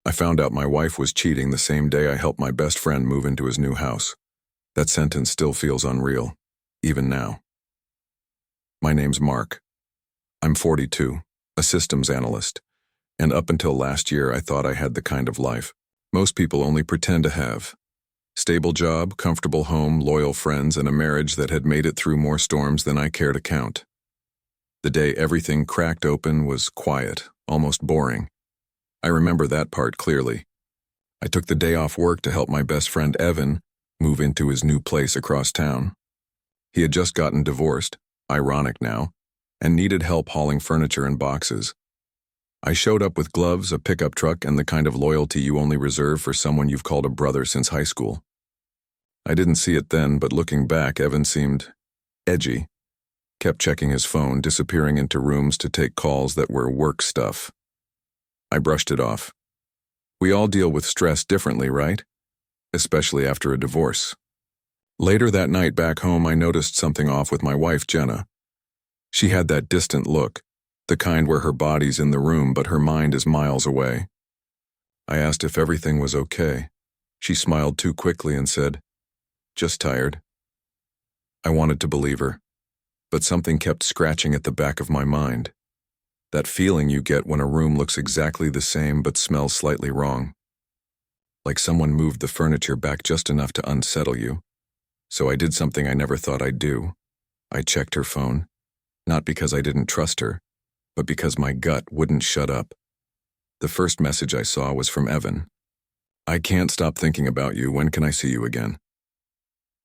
I found out my wife was cheating the same day I helped my best friend move into his new house. That sentence still feels unreal, even now. My name's Mark. I'm 42, a systems analyst, and up until last year I thought I had the kind of life most people only pretend to have. Stable job, comfortable home, loyal friends, and a marriage that had made it through more storms than I care to count. The day everything cracked open was quiet, almost boring. I remember that part clearly. I took the day off work to help my best friend Evan move into his new place across town. He had just gotten divorced, ironic now, and needed help hauling furniture and boxes. I showed up with gloves, a pickup truck, and the kind of loyalty you only reserve for someone you've called a brother since high school. I didn't see it then, but looking back, Evan seemed edgy. Kept checking his phone, disappearing into rooms to take calls that were work stuff. I brushed it off. We all deal with stress differently, right? Especially after a divorce. Later that night back home, I noticed something off with my wife, Jenna. She had that distant look, the kind where her body's in the room but her mind is miles away. I asked if everything was okay. She smiled too quickly and said, "Just tired." I wanted to believe her, but something kept scratching at the back of my mind. That feeling you get when a room looks exactly the same but smells slightly wrong. Like someone moved the furniture back just enough to unsettle you. So I did something I never thought I'd do. I checked her phone, not because I didn't trust her, but because my gut wouldn't shut up. The first message I saw was from Evan. "I can't stop thinking about you. When can I see you again?"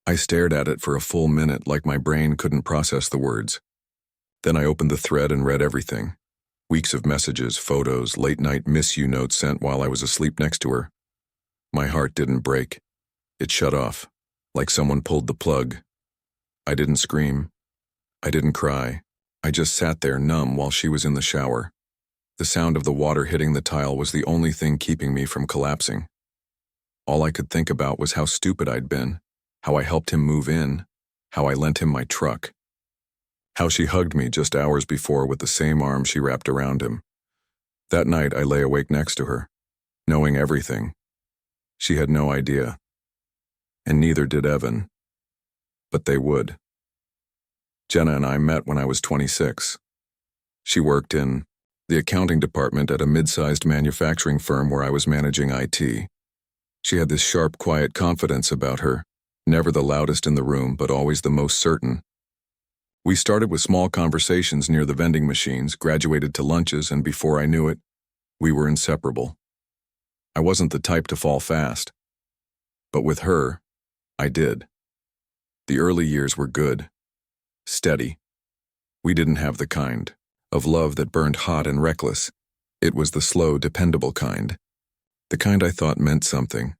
I stared at it for a full minute like my brain couldn't process the words. Then I opened the thread and read everything. Weeks of messages, photos, late-night miss you notes sent while I was asleep next to her. My heart didn't break. It shut off, like someone pulled the plug. I didn't scream. I didn't cry. I just sat there numb while she was in the shower. The sound of the water hitting the tile was the only thing keeping me from collapsing. All I could think about was how stupid I'd been, how I helped him move in, how I lent him my truck. How she hugged me just hours before with the same arm she wrapped around him. That night I lay awake next to her, knowing everything. She had no idea. And neither did Evan. But they would. Jenna and I met when I was 26. She worked in the accounting department at a mid-sized manufacturing firm where I was managing IT. She had this sharp, quiet confidence about her, never the loudest in the room, but always the most certain. We started with small conversations near the vending machines, graduated to lunches, and before I knew it, we were inseparable. I wasn't the type to fall fast. But with her, I did. The early years were good. Steady. We didn't have the kind of love that burned hot and reckless. It was the slow, dependable kind. The kind I thought meant something.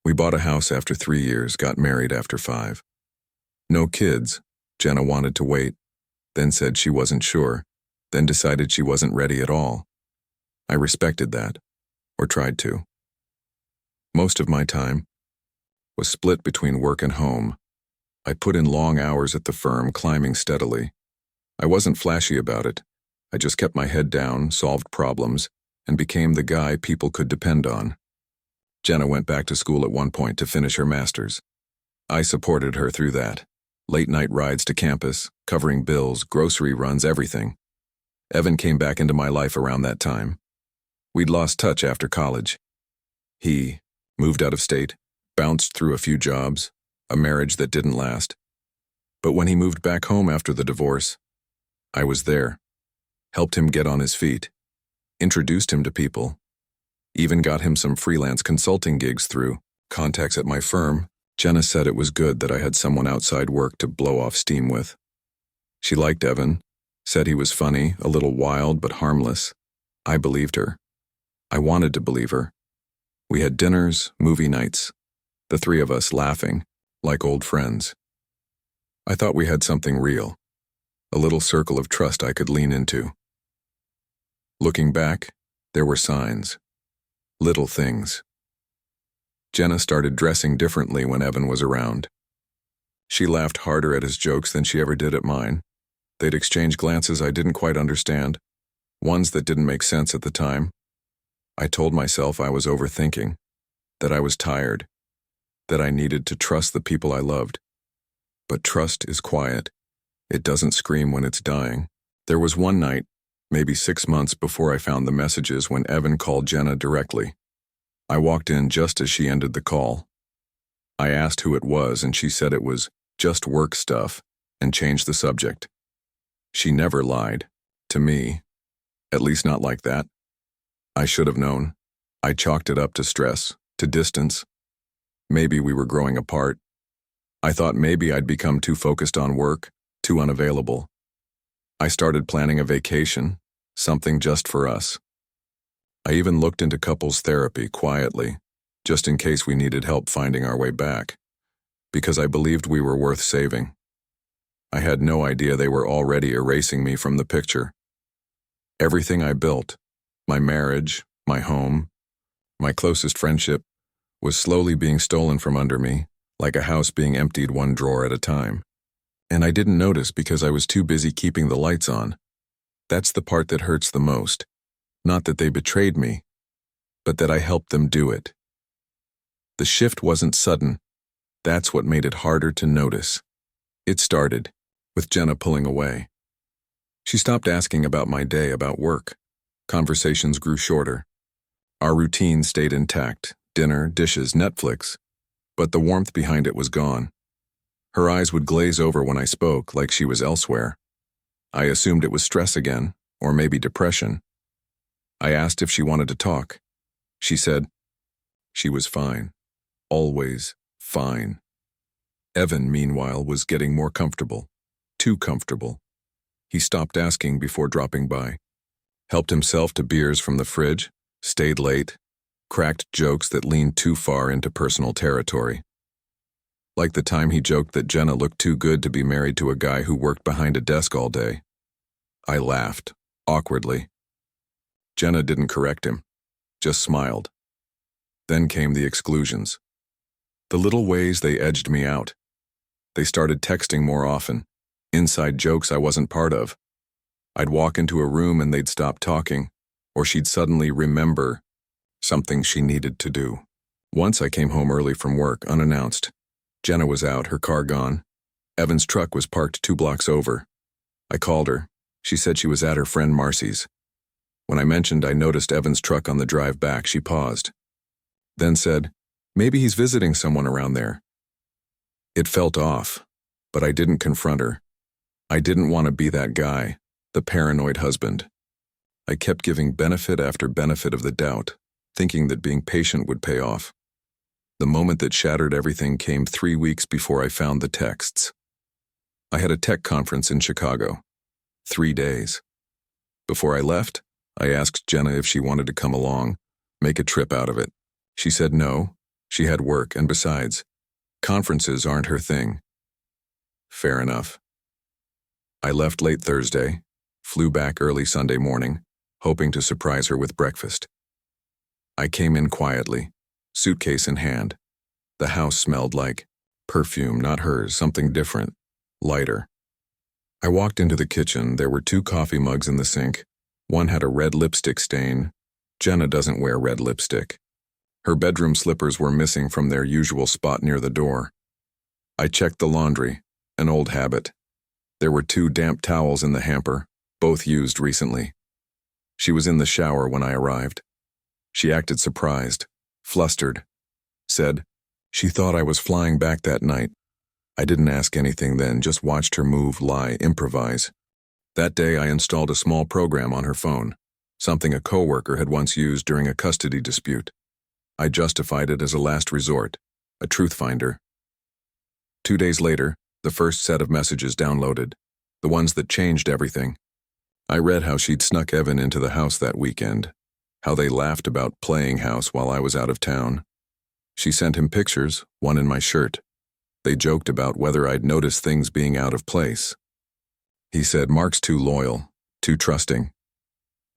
We bought a house after 3 years, got married after 5. No kids. Jenna wanted to wait, then said she wasn't sure, then decided she wasn't ready at all. I respected that, or tried to. Most of my time was split between work and home. I put in long hours at the firm, climbing steadily. I wasn't flashy about it. I just kept my head down, solved problems, and became the guy people could depend on. Jenna went back to school at one point to finish her master's. I supported her through that. Late-night rides to campus, covering bills, grocery runs, everything. Evan came back into my life around that time. We'd lost touch after college. He moved out of state, bounced through a few jobs, a marriage that didn't last. But when he moved back home after the divorce, I was there, helped him get on his feet, introduced him to people, even got him some freelance consulting gigs through contacts at my firm. Jenna said it was good that I had someone outside work to blow off steam with. She liked Evan, said he was funny, a little wild but harmless. I believed her. I wanted to believe her. We had dinners, movie nights, the three of us laughing, like old friends. I thought we had something real, a little circle of trust I could lean into. Looking back, there were signs, little things. Jenna started dressing differently when Evan was around. She laughed harder at his jokes than she ever did at mine. They'd exchange glances I didn't quite understand, ones that didn't make sense at the time. I told myself I was overthinking, that I was tired, that I needed to trust the people I loved. But trust is quiet. It doesn't scream when it's dying. There was one night, maybe 6 months before I found the messages, when Evan called Jenna directly. I walked in just as she ended the call. I asked who it was, and she said it was just work stuff, and changed the subject. She never lied. To me. At least not like that. I should have known. I chalked it up to stress, to distance. Maybe we were growing apart. I thought maybe I'd become too focused on work, too unavailable. I started planning a vacation, something just for us. I even looked into couples therapy quietly, just in case we needed help finding our way back, because I believed we were worth saving. I had no idea they were already erasing me from the picture. Everything I built, my marriage, my home, my closest friendship, was slowly being stolen from under me, like a house being emptied one drawer at a time. And I didn't notice because I was too busy keeping the lights on. That's the part that hurts the most. Not that they betrayed me, but that I helped them do it. The shift wasn't sudden. That's what made it harder to notice. It started with Jenna pulling away. She stopped asking about my day, about work. Conversations grew shorter. Our routine stayed intact: dinner, dishes, Netflix. But the warmth behind it was gone. Her eyes would glaze over when I spoke, like she was elsewhere. I assumed it was stress again, or maybe depression. I asked if she wanted to talk. She said she was fine. Always fine. Evan, meanwhile, was getting more comfortable. Too comfortable. He stopped asking before dropping by. Helped himself to beers from the fridge, stayed late, cracked jokes that leaned too far into personal territory. Like the time he joked that Jenna looked too good to be married to a guy who worked behind a desk all day. I laughed, awkwardly. Jenna didn't correct him, just smiled. Then came the exclusions. The little ways they edged me out. They started texting more often, inside jokes I wasn't part of. I'd walk into a room and they'd stop talking, or she'd suddenly remember something she needed to do. Once I came home early from work, unannounced. Jenna was out, her car gone. Evan's truck was parked 2 blocks over. I called her. She said she was at her friend Marcy's. When I mentioned I noticed Evan's truck on the drive back, she paused. Then said, maybe he's visiting someone around there. It felt off, but I didn't confront her. I didn't want to be that guy, the paranoid husband. I kept giving benefit after benefit of the doubt, thinking that being patient would pay off. The moment that shattered everything came 3 weeks before I found the texts. I had a tech conference in Chicago. 3 days. Before I left, I asked Jenna if she wanted to come along, make a trip out of it. She said no, she had work, and besides, conferences aren't her thing. Fair enough. I left late Thursday, flew back early Sunday morning, hoping to surprise her with breakfast. I came in quietly, suitcase in hand. The house smelled like perfume, not hers, something different, lighter. I walked into the kitchen. There were 2 coffee mugs in the sink. One had a red lipstick stain. Jenna doesn't wear red lipstick. Her bedroom slippers were missing from their usual spot near the door. I checked the laundry, an old habit. There were 2 damp towels in the hamper, both used recently. She was in the shower when I arrived. She acted surprised, flustered. Said she thought I was flying back that night. I didn't ask anything then, just watched her move, lie, improvise. That day I installed a small program on her phone, something a coworker had once used during a custody dispute. I justified it as a last resort, a truth finder. 2 days later, the first set of messages downloaded, the ones that changed everything. I read how she'd snuck Evan into the house that weekend, how they laughed about playing house while I was out of town. She sent him pictures, one in my shirt. They joked about whether I'd noticed things being out of place. He said Mark's too loyal, too trusting.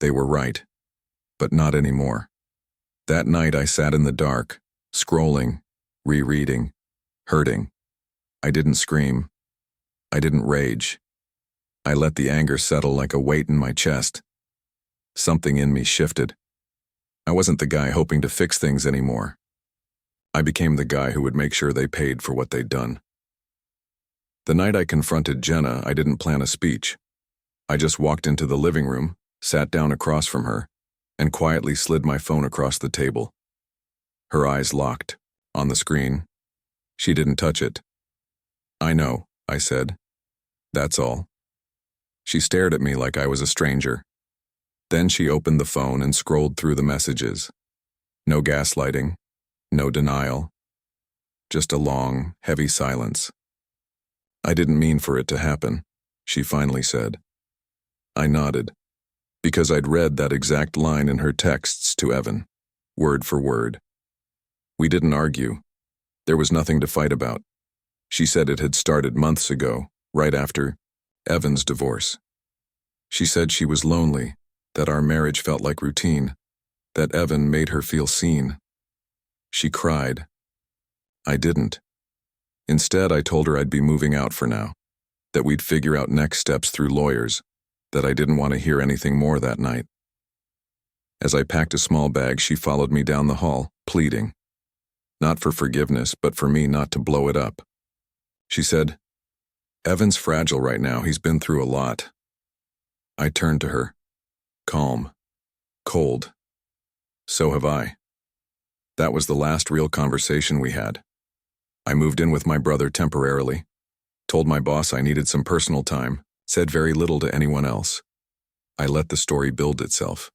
They were right, but not anymore. That night I sat in the dark, scrolling, rereading, hurting. I didn't scream. I didn't rage. I let the anger settle like a weight in my chest. Something in me shifted. I wasn't the guy hoping to fix things anymore. I became the guy who would make sure they paid for what they'd done. The night I confronted Jenna, I didn't plan a speech. I just walked into the living room, sat down across from her, and quietly slid my phone across the table. Her eyes locked, on the screen. She didn't touch it. "I know," I said. "That's all." She stared at me like I was a stranger. Then she opened the phone and scrolled through the messages. No gaslighting, no denial. Just a long, heavy silence. "I didn't mean for it to happen," she finally said. I nodded, because I'd read that exact line in her texts to Evan, word for word. We didn't argue. There was nothing to fight about. She said it had started months ago, right after Evan's divorce. She said she was lonely, that our marriage felt like routine, that Evan made her feel seen. She cried. I didn't. Instead, I told her I'd be moving out for now, that we'd figure out next steps through lawyers, that I didn't want to hear anything more that night. As I packed a small bag, she followed me down the hall, pleading. Not for forgiveness, but for me not to blow it up. She said, "Evan's fragile right now, he's been through a lot." I turned to her. Calm. Cold. So have I. That was the last real conversation we had. I moved in with my brother temporarily, told my boss I needed some personal time, said very little to anyone else. I let the story build itself.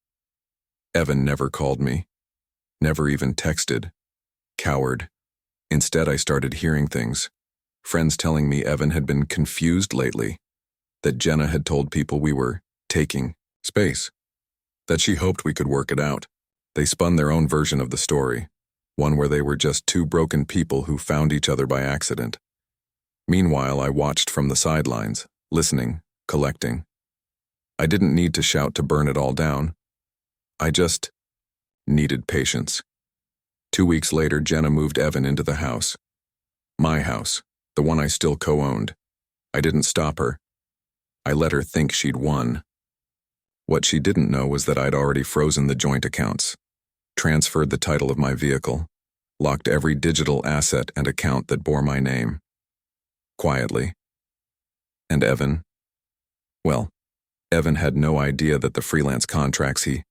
Evan never called me, never even texted. Coward. Instead, I started hearing things. Friends telling me Evan had been confused lately, that Jenna had told people we were taking space, that she hoped we could work it out. They spun their own version of the story, one where they were just two broken people who found each other by accident. Meanwhile, I watched from the sidelines, listening, collecting. I didn't need to shout to burn it all down. I just needed patience. 2 weeks later, Jenna moved Evan into the house. My house, the one I still co-owned. I didn't stop her. I let her think she'd won. What she didn't know was that I'd already frozen the joint accounts, transferred the title of my vehicle, locked every digital asset and account that bore my name. Quietly. And Evan? Well, Evan had no idea that the freelance contracts he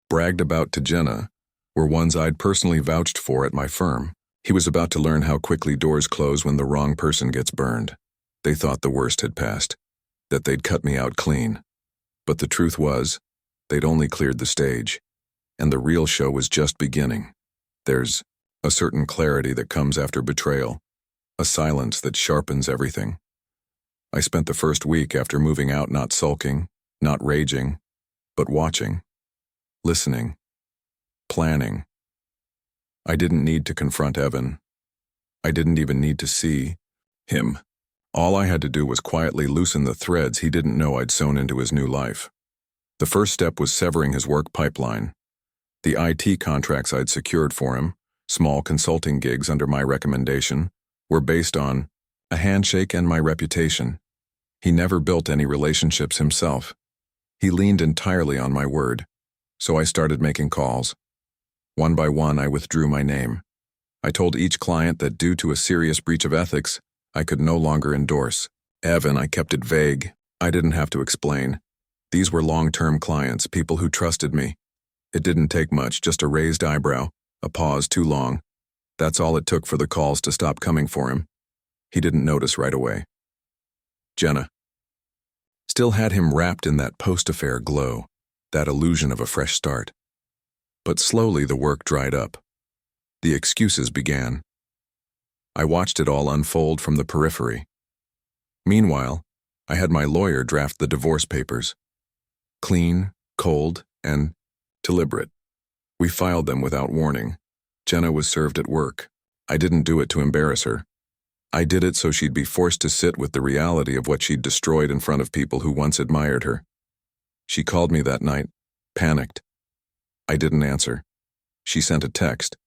bragged about to Jenna were ones I'd personally vouched for at my firm. He was about to learn how quickly doors close when the wrong person gets burned. They thought the worst had passed, that they'd cut me out clean. But the truth was, they'd only cleared the stage, and the real show was just beginning. There's a certain clarity that comes after betrayal, a silence that sharpens everything. I spent the first week after moving out not sulking, not raging, but watching, listening, planning. I didn't need to confront Evan. I didn't even need to see him. All I had to do was quietly loosen the threads he didn't know I'd sewn into his new life. The first step was severing his work pipeline. The IT contracts I'd secured for him, small consulting gigs under my recommendation, were based on a handshake and my reputation. He never built any relationships himself. He leaned entirely on my word. So I started making calls. One by one, I withdrew my name. I told each client that due to a serious breach of ethics, I could no longer endorse. Evan, I kept it vague. I didn't have to explain. These were long-term clients, people who trusted me. It didn't take much, just a raised eyebrow, a pause too long. That's all it took for the calls to stop coming for him. He didn't notice right away. Jenna still had him wrapped in that post-affair glow, that illusion of a fresh start. But slowly the work dried up. The excuses began. I watched it all unfold from the periphery. Meanwhile, I had my lawyer draft the divorce papers. Clean, cold, and deliberate. We filed them without warning. Jenna was served at work. I didn't do it to embarrass her. I did it so she'd be forced to sit with the reality of what she'd destroyed in front of people who once admired her. She called me that night, panicked. I didn't answer. She sent a text.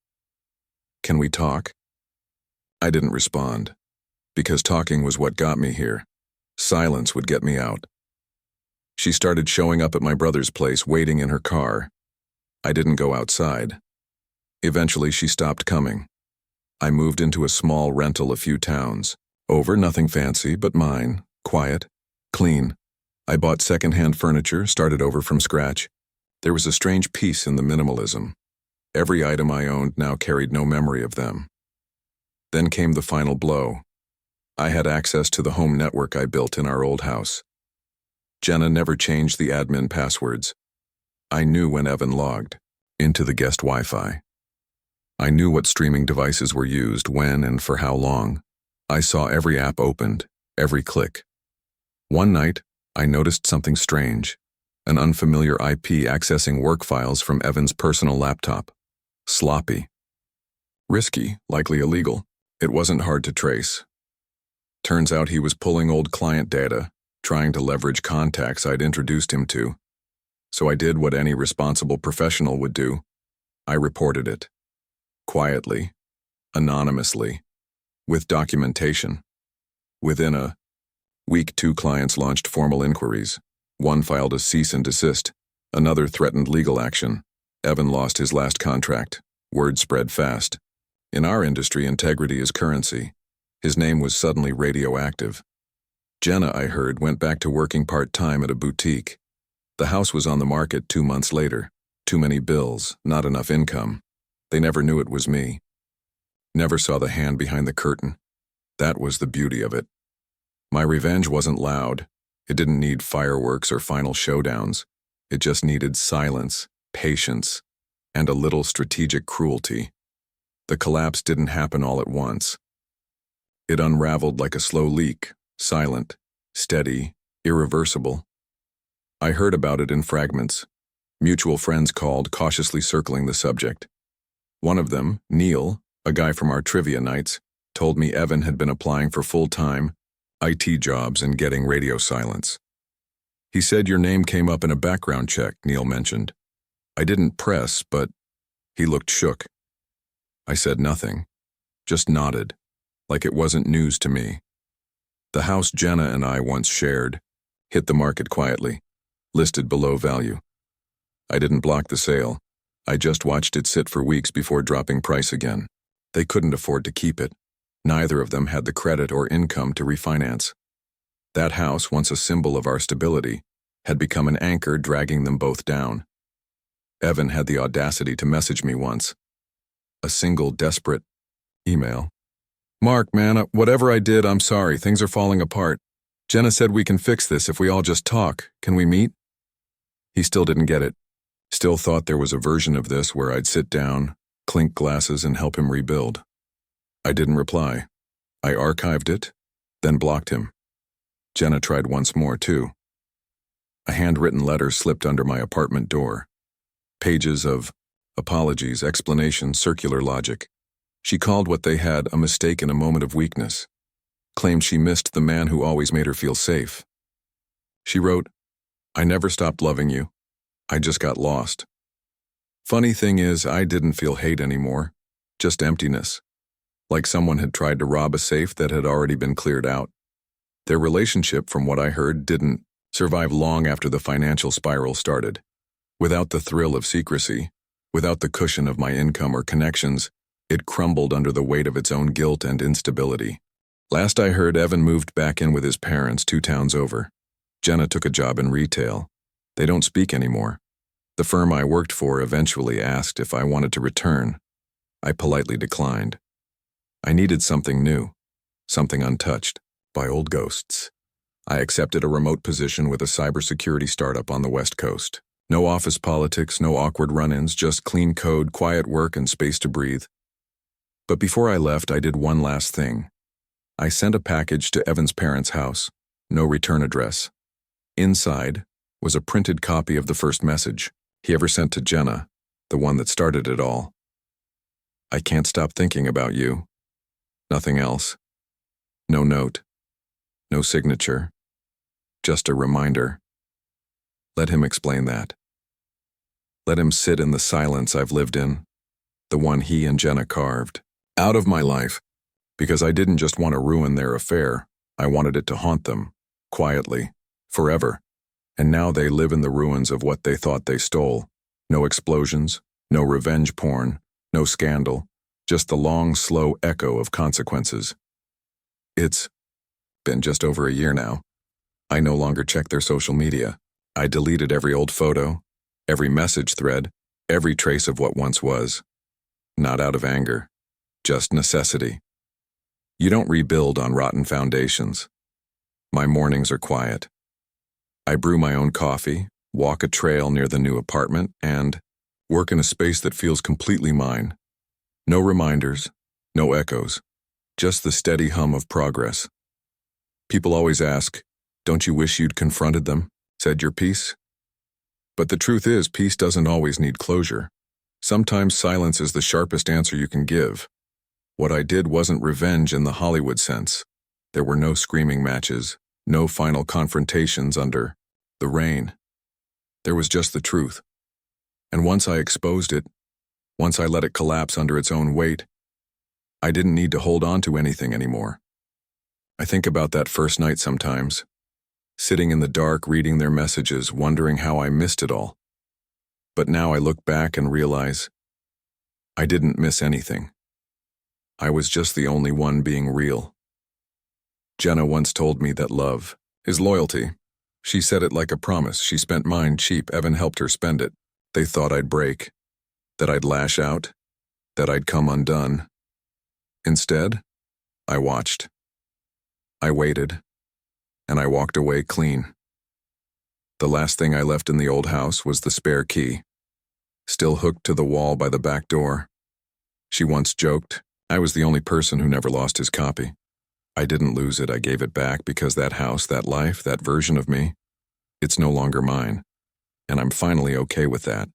"Can we talk?" I didn't respond, because talking was what got me here. Silence would get me out. She started showing up at my brother's place, waiting in her car. I didn't go outside. Eventually, she stopped coming. I moved into a small rental a few towns over, nothing fancy, but mine, quiet, clean. I bought secondhand furniture, started over from scratch. There was a strange peace in the minimalism. Every item I owned now carried no memory of them. Then came the final blow. I had access to the home network I built in our old house. Jenna never changed the admin passwords. I knew when Evan logged into the guest Wi-Fi. I knew what streaming devices were used, when and for how long. I saw every app opened, every click. One night, I noticed something strange. An unfamiliar IP accessing work files from Evan's personal laptop. Sloppy. Risky, likely illegal. It wasn't hard to trace. Turns out he was pulling old client data, trying to leverage contacts I'd introduced him to. So I did what any responsible professional would do. I reported it. Quietly, anonymously, with documentation. Within a week, 2 clients launched formal inquiries. One filed a cease and desist. Another threatened legal action. Evan lost his last contract. Word spread fast. In our industry, integrity is currency. His name was suddenly radioactive. Jenna, I heard, went back to working part-time at a boutique. The house was on the market 2 months later. Too many bills, not enough income. They never knew it was me. Never saw the hand behind the curtain. That was the beauty of it. My revenge wasn't loud. It didn't need fireworks or final showdowns. It just needed silence, patience, and a little strategic cruelty. The collapse didn't happen all at once. It unraveled like a slow leak, silent, steady, irreversible. I heard about it in fragments. Mutual friends called, cautiously circling the subject. One of them, Neil, a guy from our trivia nights, told me Evan had been applying for full-time IT jobs and getting radio silence. He said your name came up in a background check, Neil mentioned. I didn't press, but he looked shook. I said nothing, just nodded, like it wasn't news to me. The house Jenna and I once shared hit the market quietly, listed below value. I didn't block the sale. I just watched it sit for weeks before dropping price again. They couldn't afford to keep it. Neither of them had the credit or income to refinance. That house, once a symbol of our stability, had become an anchor dragging them both down. Evan had the audacity to message me once. A single desperate email. Mark, man, whatever I did, I'm sorry. Things are falling apart. Jenna said we can fix this if we all just talk. Can we meet? He still didn't get it. Still thought there was a version of this where I'd sit down, clink glasses, and help him rebuild. I didn't reply. I archived it, then blocked him. Jenna tried once more, too. A handwritten letter slipped under my apartment door. Pages of apologies, explanations, circular logic. She called what they had a mistake in a moment of weakness. Claimed she missed the man who always made her feel safe. She wrote, I never stopped loving you. I just got lost. Funny thing is, I didn't feel hate anymore, just emptiness. Like someone had tried to rob a safe that had already been cleared out. Their relationship, from what I heard, didn't survive long after the financial spiral started. Without the thrill of secrecy, without the cushion of my income or connections, it crumbled under the weight of its own guilt and instability. Last I heard, Evan moved back in with his parents 2 towns over. Jenna took a job in retail. They don't speak anymore. The firm I worked for eventually asked if I wanted to return. I politely declined. I needed something new, something untouched by old ghosts. I accepted a remote position with a cybersecurity startup on the West Coast. No office politics, no awkward run-ins, just clean code, quiet work, and space to breathe. But before I left, I did one last thing. I sent a package to Evan's parents' house. No return address. Inside was a printed copy of the first message he ever sent to Jenna, the one that started it all. I can't stop thinking about you. Nothing else. No note. No signature. Just a reminder. Let him explain that. Let him sit in the silence I've lived in, the one he and Jenna carved, out of my life, because I didn't just want to ruin their affair, I wanted it to haunt them, quietly, forever. And now they live in the ruins of what they thought they stole, No explosions, no revenge porn, no scandal, just the long, slow echo of consequences. It's been just over a year now. I no longer check their social media. I deleted every old photo, every message thread, every trace of what once was. Not out of anger, just necessity. You don't rebuild on rotten foundations. My mornings are quiet. I brew my own coffee, walk a trail near the new apartment, and work in a space that feels completely mine. No reminders, no echoes, just the steady hum of progress. People always ask, "Don't you wish you'd confronted them, said your piece?" But the truth is, peace doesn't always need closure. Sometimes silence is the sharpest answer you can give. What I did wasn't revenge in the Hollywood sense. There were no screaming matches, no final confrontations under the rain. There was just the truth. And once I exposed it, once I let it collapse under its own weight, I didn't need to hold on to anything anymore. I think about that first night sometimes, sitting in the dark reading their messages, wondering how I missed it all. But now I look back and realize I didn't miss anything. I was just the only one being real. Jenna once told me that love is loyalty. She said it like a promise. She spent mine cheap. Evan helped her spend it. They thought I'd break, that I'd lash out, that I'd come undone. Instead, I watched. I waited, and I walked away clean. The last thing I left in the old house was the spare key, still hooked to the wall by the back door. She once joked, I was the only person who never lost his copy. I didn't lose it, I gave it back because that house, that life, that version of me, it's no longer mine, and I'm finally okay with that.